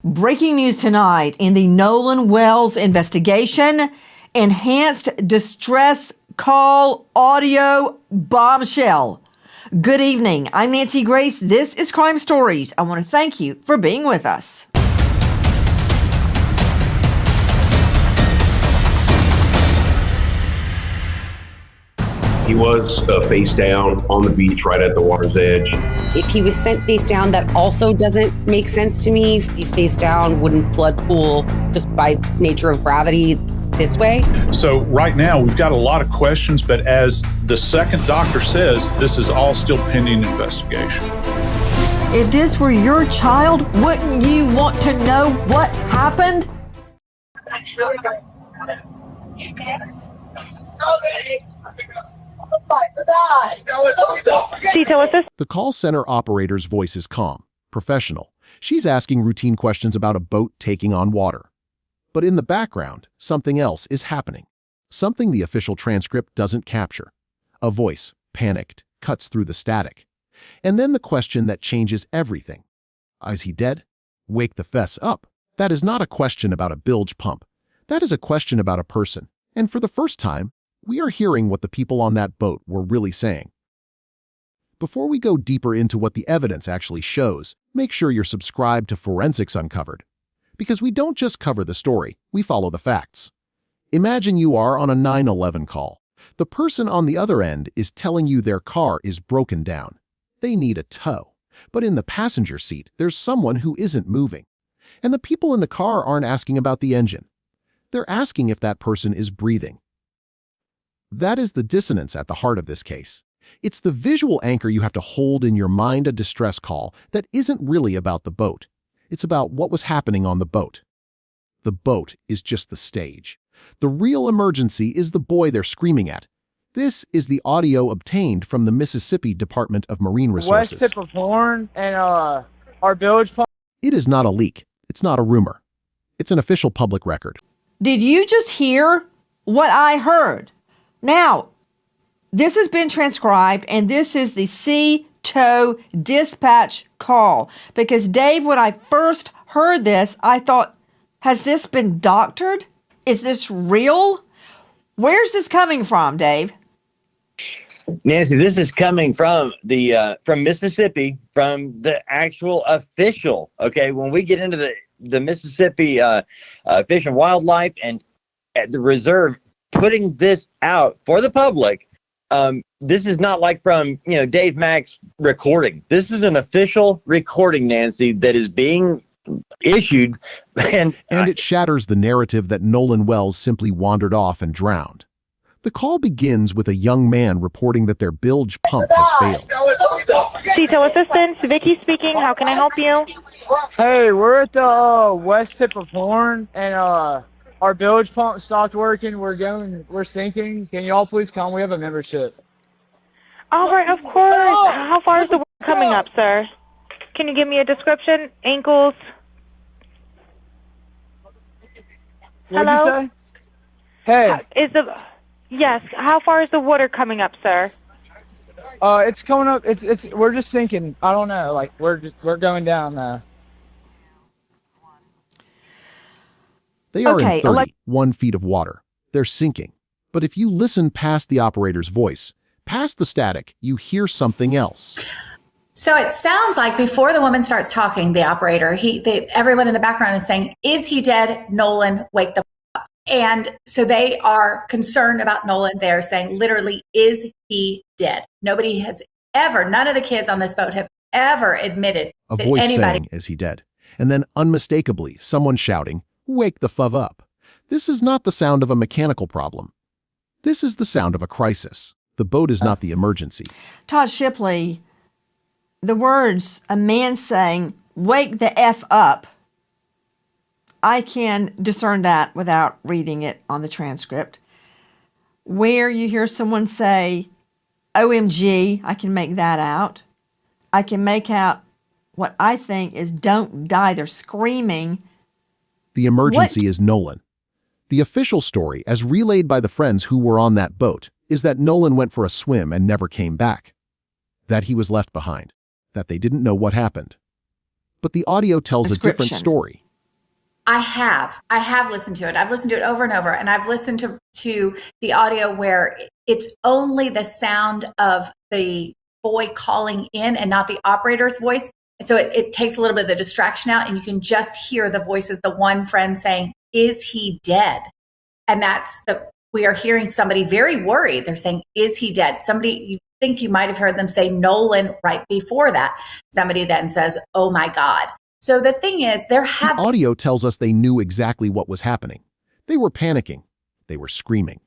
Breaking news tonight in the Nolan Wells investigation. Enhanced distress call audio bombshell. Good evening. I'm Nancy Grace. This is Crime Stories. I want to thank you for being with us. He was face down on the beach right at the water's edge. If he was sent face down, that also doesn't make sense to me. If he's face down, wouldn't blood pool just by nature of gravity this way? So right now we've got a lot of questions, but as the second doctor says, this is all still pending investigation. If this were your child, wouldn't you want to know what happened? The call center operator's voice is calm, professional. She's asking routine questions about a boat taking on water. But in the background, something else is happening. Something the official transcript doesn't capture. A voice, panicked, cuts through the static. And then the question that changes everything. Is he dead? Wake the fess up. That is not a question about a bilge pump. That is a question about a person. And for the first time, we are hearing what the people on that boat were really saying. Before we go deeper into what the evidence actually shows, make sure you're subscribed to Forensics Uncovered. Because we don't just cover the story, we follow the facts. Imagine you are on a 911 call. The person on the other end is telling you their car is broken down. They need a tow. But in the passenger seat, there's someone who isn't moving. And the people in the car aren't asking about the engine. They're asking if that person is breathing. That is the dissonance at the heart of this case. It's the visual anchor you have to hold in your mind a distress call that isn't really about the boat. It's about what was happening on the boat. The boat is just the stage. The real emergency is the boy they're screaming at. This is the audio obtained from the Mississippi Department of Marine Resources. West tip of Horn and our bilge pump. It is not a leak. It's not a rumor. It's an official public record. Did you just hear what I heard? Now, this has been transcribed, and this is the Sea Tow dispatch call. Because, Dave, when I first heard this, I thought, has this been doctored? Is this real? Where's this coming from, Dave? Nancy, this is coming from from Mississippi, from the actual official. Okay, when we get into the Mississippi Fish and Wildlife and at the reserve putting this out for the public, this is not like from Dave Mack's recording. This is an official recording, Nancy, that is being issued, and it shatters the narrative that Nolan Wells simply wandered off and drowned. The call begins with a young man reporting that their bilge pump has failed. Detail assistant, Vicky speaking. How can I help you? Hey, we're at the west tip of Horn, and our bilge pump stopped working. We're sinking. Can y'all please come? We have a membership. All right, of course. How far is the water coming up, sir? Can you give me a description? Ankles? What'd Hello? you say? Hey. Yes. How far is the water coming up, sir? It's coming up. We're just sinking. I don't know. Like we're going down now. They are in 31 feet of water. They're sinking. But if you listen past the operator's voice, past the static, you hear something else. So it sounds like before the woman starts talking, the operator, everyone in the background is saying, "Is he dead? Nolan, wake the up." And so they are concerned about Nolan. They're saying, literally, is he dead? Nobody has ever, none of the kids on this boat have ever admitted A that voice anybody saying, is he dead? And then unmistakably, someone shouting, wake the fuv up. This is not the sound of a mechanical problem. This is the sound of a crisis. The boat is not the emergency. Todd Shipley, the words, a man saying, wake the F up, I can discern that without reading it on the transcript. Where you hear someone say, OMG, I can make that out. I can make out what I think is don't die. They're screaming. The emergency is Nolan. The official story, as relayed by the friends who were on that boat, is that Nolan went for a swim and never came back. That he was left behind. That they didn't know what happened. But the audio tells a different story. I have listened to it. I've listened to it over and over, and I've listened to the audio where it's only the sound of the boy calling in and not the operator's voice. So it takes a little bit of the distraction out, and you can just hear the voices, the one friend saying, "Is he dead?" And we are hearing somebody very worried. They're saying, "Is he dead?" Somebody, you think you might have heard them say Nolan right before that. Somebody then says, "Oh my God." So the thing is, The audio tells us they knew exactly what was happening. They were panicking. They were screaming.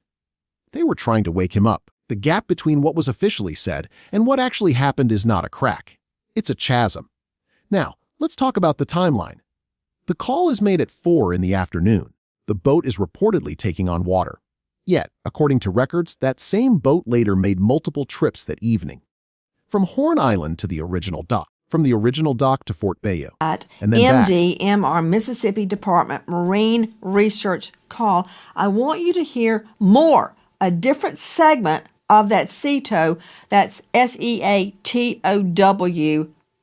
They were trying to wake him up. The gap between what was officially said and what actually happened is not a crack. It's a chasm. Now, let's talk about the timeline. The call is made at 4 in the afternoon. The boat is reportedly taking on water. Yet, according to records, that same boat later made multiple trips that evening. From Horn Island to the original dock, from the original dock to Fort Bayou, and then back. MDMR, Mississippi Department Marine Research call. I want you to hear more, a different segment of that SEATOW, that's SEATOW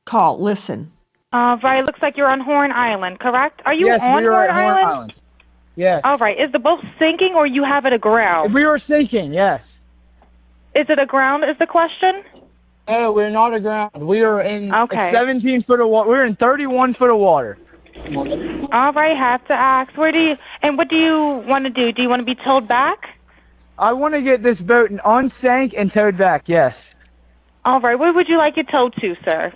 call. Listen. Right, looks like you're on Horn Island, correct? Are you Yes, on we are Horn at Horn Island? Island. Yes. All right, is the boat sinking or you have it aground? We were sinking, yes. Is it aground is the question? No, we're not aground. We are in Okay. 17 foot of water. We're in 31 foot of water. All right, have to ask. What do you want to do? Do you want to be towed back? I want to get this boat unsank and towed back, yes. All right, where would you like it towed to, sir?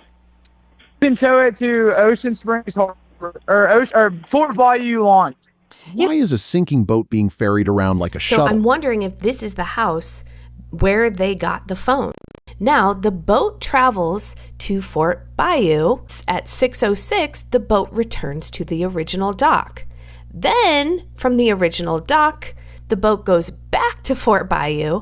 You can tow it to Ocean Springs Harbor, or Fort Bayou launch. Why is a sinking boat being ferried around like a shuttle? So I'm wondering if this is the house where they got the phone. Now, the boat travels to Fort Bayou. At 6:06, the boat returns to the original dock. Then, from the original dock, the boat goes back to Fort Bayou,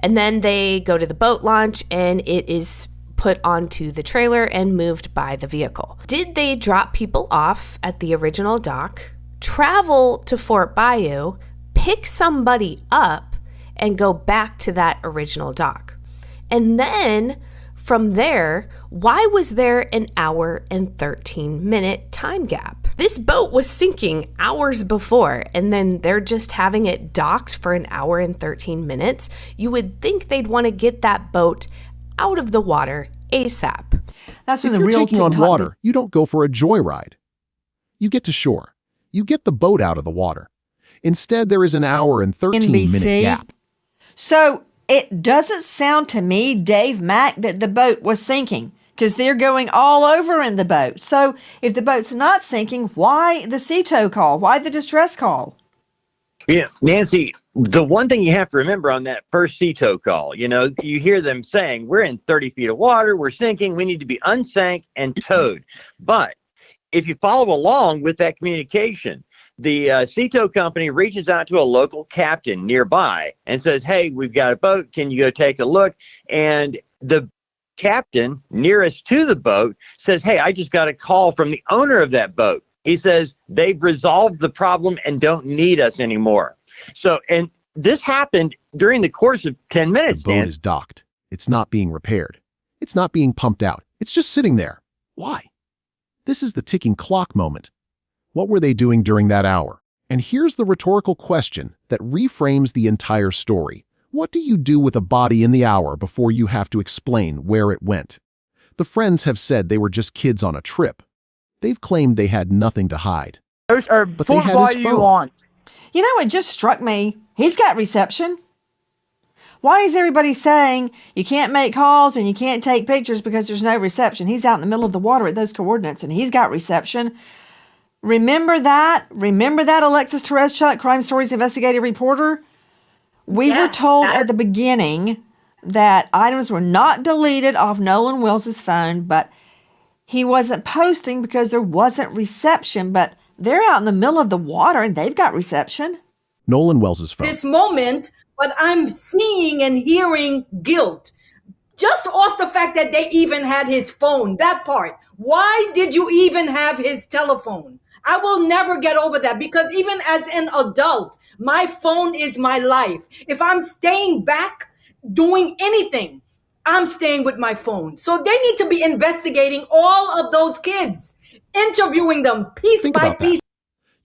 and then they go to the boat launch, and it is put onto the trailer and moved by the vehicle. Did they drop people off at the original dock, travel to Fort Bayou, pick somebody up, and go back to that original dock? And then from there, why was there an hour and 13-minute time gap? This boat was sinking hours before, and then they're just having it docked for an hour and 13 minutes. You would think they'd want to get that boat out of the water ASAP. That's when If the you're real taking on water, you don't go for a joyride. You get to shore. You get the boat out of the water. Instead, there is an hour and 13-minute gap. So it doesn't sound to me, Dave Mack, that the boat was sinking, because they're going all over in the boat. So if the boat's not sinking, why the SEATOW call? Why the distress call? Yeah, Nancy, the one thing you have to remember on that first SEATOW call, you hear them saying, we're in 30 feet of water, we're sinking, we need to be unsank and towed. But if you follow along with that communication, the SEATOW company reaches out to a local captain nearby and says, hey, we've got a boat. Can you go take a look? And the captain nearest to the boat says, hey, I just got a call from the owner of that boat. He says they've resolved the problem and don't need us anymore. So, and this happened during the course of 10 minutes. The boat is docked. It's not being repaired. It's not being pumped out. It's just sitting there. Why? This is the ticking clock moment. What were they doing during that hour? And here's the rhetorical question that reframes the entire story. What do you do with a body in the hour before you have to explain where it went? The friends have said they were just kids on a trip. They've claimed they had nothing to hide. But they had his phone. You know, it just struck me. He's got reception. Why is everybody saying you can't make calls and you can't take pictures because there's no reception? He's out in the middle of the water at those coordinates, and he's got reception. Remember that? Remember that, Alexis Tereszchuk, Crime Stories investigative reporter? We were told at the beginning that items were not deleted off Nolan Wells' phone, but he wasn't posting because there wasn't reception. But they're out in the middle of the water and they've got reception. Nolan Wells' phone. This moment, but I'm seeing and hearing guilt. Just off the fact that they even had his phone, that part. Why did you even have his telephone? I will never get over that, because even as an adult, my phone is my life. If I'm staying back doing anything, I'm staying with my phone. So they need to be investigating all of those kids, interviewing them piece by piece.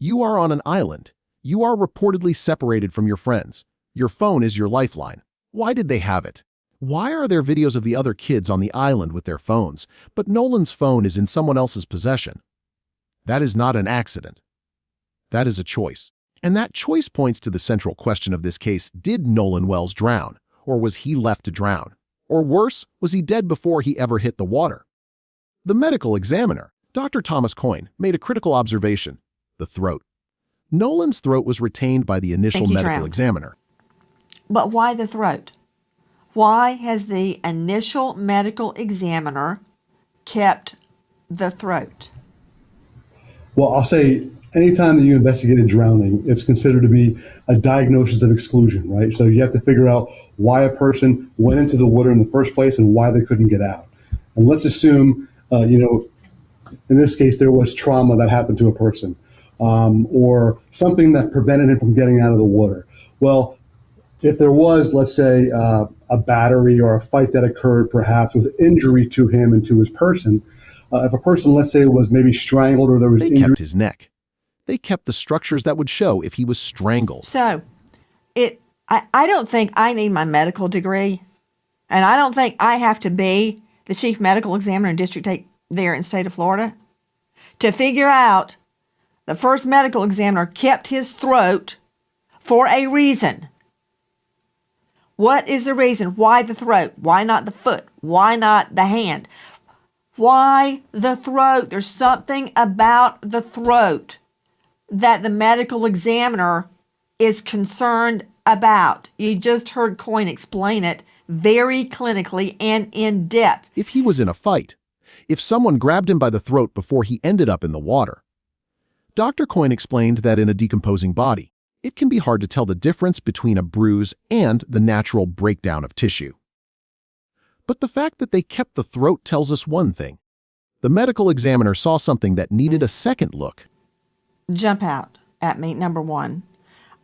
You are on an island. You are reportedly separated from your friends. Your phone is your lifeline. Why did they have it? Why are there videos of the other kids on the island with their phones, but Nolan's phone is in someone else's possession? That is not an accident. That is a choice. And that choice points to the central question of this case: did Nolan Wells drown, or was he left to drown? Or worse, was he dead before he ever hit the water? The medical examiner, Dr. Thomas Coyne, made a critical observation: the throat. Nolan's throat was retained by the initial medical examiner. But why the throat? Why has the initial medical examiner kept the throat? Well, I'll say anytime that you investigate a drowning, it's considered to be a diagnosis of exclusion, right? So you have to figure out why a person went into the water in the first place and why they couldn't get out. And let's assume, in this case, there was trauma that happened to a person, or something that prevented him from getting out of the water. Well, if there was, let's say, a battery or a fight that occurred, perhaps with injury to him and to his person, if a person, let's say, was maybe strangled or there was injury. They kept his neck. They kept the structures that would show if he was strangled. So, I don't think I need my medical degree, and I don't think I have to be the chief medical examiner in District 8 there in the state of Florida to figure out the first medical examiner kept his throat for a reason. What is the reason? Why the throat? Why not the foot? Why not the hand? Why the throat? There's something about the throat that the medical examiner is concerned about. You just heard Coyne explain it very clinically and in depth. If he was in a fight, if someone grabbed him by the throat before he ended up in the water. Dr. Coyne explained that in a decomposing body, it can be hard to tell the difference between a bruise and the natural breakdown of tissue. But the fact that they kept the throat tells us one thing. The medical examiner saw something that needed a second look. Jump out at me, number one.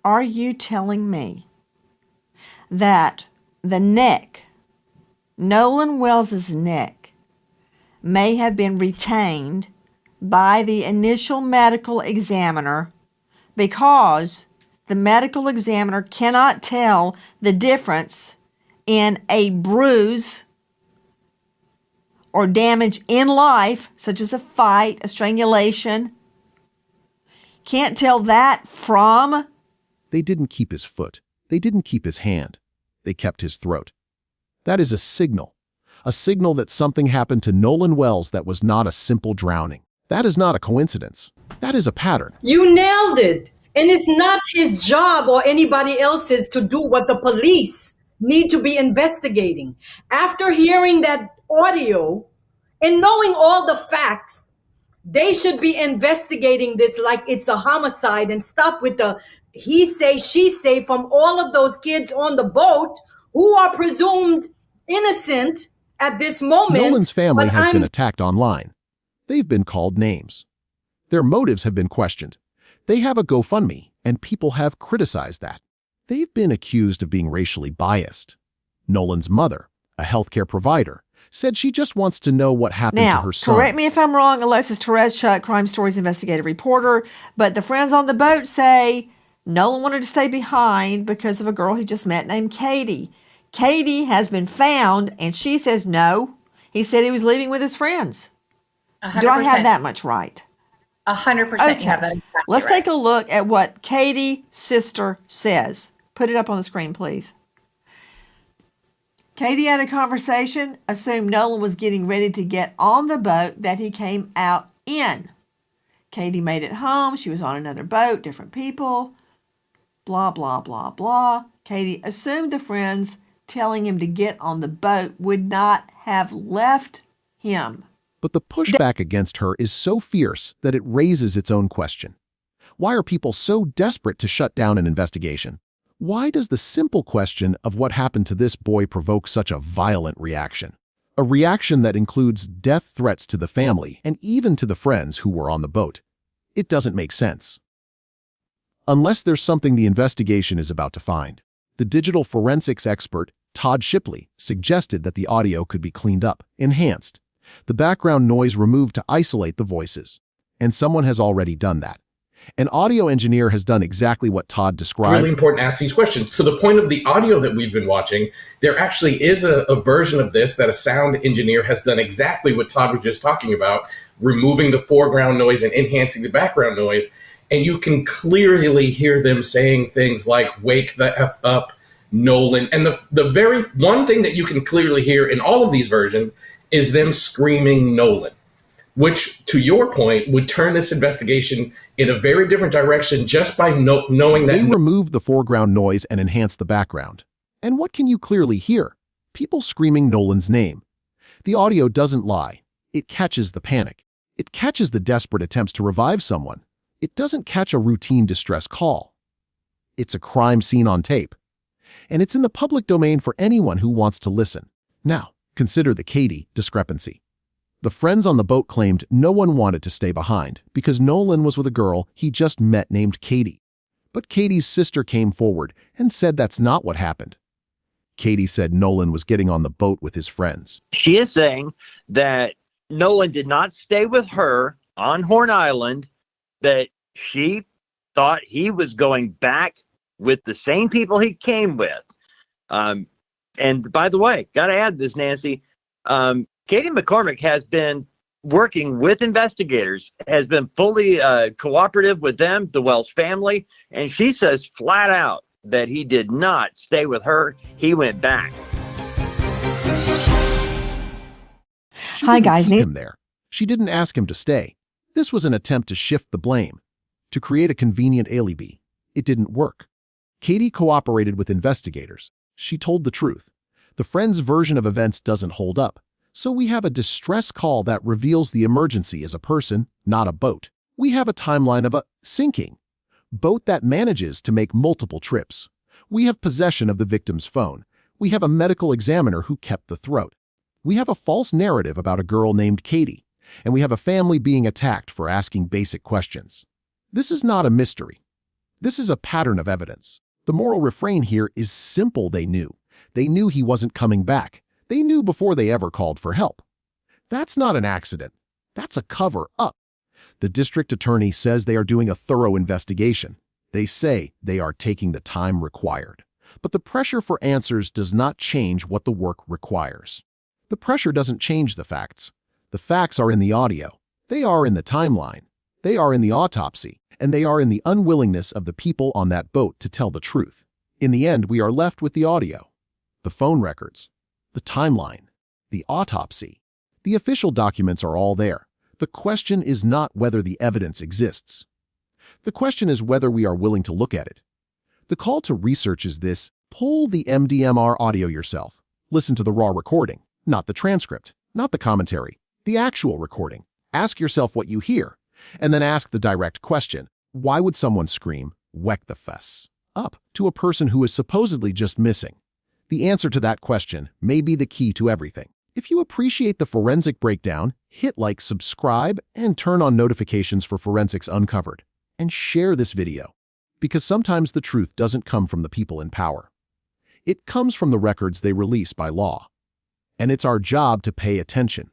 Are you telling me that the neck, Nolan Wells's neck, may have been retained by the initial medical examiner because the medical examiner cannot tell the difference in a bruise or damage in life, such as a fight, a strangulation? Can't tell that from? They didn't keep his foot. They didn't keep his hand. They kept his throat. That is a signal that something happened to Nolan Wells that was not a simple drowning. That is not a coincidence. That is a pattern. You nailed it. And it's not his job or anybody else's to do what the police need to be investigating. After hearing that audio and knowing all the facts, they should be investigating this like it's a homicide and stop with the he say, she say from all of those kids on the boat who are presumed innocent at this moment. Nolan's family has been attacked online. They've been called names. Their motives have been questioned. They have a GoFundMe, and people have criticized that. They've been accused of being racially biased. Nolan's mother, a healthcare provider, said she just wants to know what happened to her son. Correct me if I'm wrong, Alexis Terez-Chuck, Crime Stories investigative reporter, but the friends on the boat say Nolan wanted to stay behind because of a girl he just met named Katie. Katie has been found, and she says no. He said he was leaving with his friends. 100%. Do I have that much right? 100% Okay. you have that exactly Let's right. take a look at what Katie's sister says. Put it up on the screen, please. Katie had a conversation, assumed Nolan was getting ready to get on the boat that he came out in. Katie made it home. She was on another boat, different people. Blah, blah, blah, blah. Katie assumed the friends telling him to get on the boat would not have left him. But the pushback against her is so fierce that it raises its own question. Why are people so desperate to shut down an investigation? Why does the simple question of what happened to this boy provoke such a violent reaction? A reaction that includes death threats to the family and even to the friends who were on the boat. It doesn't make sense. Unless there's something the investigation is about to find. The digital forensics expert, Todd Shipley, suggested that the audio could be cleaned up, enhanced, the background noise removed to isolate the voices. And someone has already done that. An audio engineer has done exactly what Todd described. Really important to ask these questions. To the point of the audio that we've been watching, there actually is a version of this that a sound engineer has done exactly what Todd was just talking about, removing the foreground noise and enhancing the background noise. And you can clearly hear them saying things like, "Wake the F up, Nolan." And the very one thing that you can clearly hear in all of these versions is them screaming Nolan, which, to your point, would turn this investigation in a very different direction just by knowing that. They removed the foreground noise and enhanced the background. And what can you clearly hear? People screaming Nolan's name. The audio doesn't lie. It catches the panic. It catches the desperate attempts to revive someone. It doesn't catch a routine distress call. It's a crime scene on tape. And it's in the public domain for anyone who wants to listen. Now, consider the Katie discrepancy. The friends on the boat claimed no one wanted to stay behind because Nolan was with a girl he just met named Katie. But Katie's sister came forward and said that's not what happened. Katie said Nolan was getting on the boat with his friends. She is saying that Nolan did not stay with her on Horn Island, that she thought he was going back with the same people he came with. And by the way, got to add this, Nancy, Katie McCormick has been working with investigators, has been fully cooperative with them, the Wells family, and she says flat out that he did not stay with her. He went back. Hi, guys. Keep him there. She didn't ask him to stay. This was an attempt to shift the blame, to create a convenient alibi. It didn't work. Katie cooperated with investigators. She told the truth. The friend's version of events doesn't hold up. So we have a distress call that reveals the emergency as a person, not a boat. We have a timeline of a sinking boat that manages to make multiple trips. We have possession of the victim's phone. We have a medical examiner who kept the throat. We have a false narrative about a girl named Katie. And we have a family being attacked for asking basic questions. This is not a mystery. This is a pattern of evidence. The moral refrain here is simple. They knew. They knew he wasn't coming back. They knew before they ever called for help. That's not an accident. That's a cover-up. The district attorney says they are doing a thorough investigation. They say they are taking the time required. But the pressure for answers does not change what the work requires. The pressure doesn't change the facts. The facts are in the audio. They are in the timeline. They are in the autopsy. And they are in the unwillingness of the people on that boat to tell the truth. In the end, we are left with the audio, the phone records, the timeline, the autopsy. The official documents are all there. The question is not whether the evidence exists. The question is whether we are willing to look at it. The call to research is this: pull the MDMR audio yourself. Listen to the raw recording, not the transcript, not the commentary, the actual recording. Ask yourself what you hear, and then ask the direct question: why would someone scream, "Wake the fess up," to a person who is supposedly just missing? The answer to that question may be the key to everything. If you appreciate the forensic breakdown, hit like, subscribe, and turn on notifications for Forensics Uncovered. And share this video, because sometimes the truth doesn't come from the people in power. It comes from the records they release by law. And it's our job to pay attention.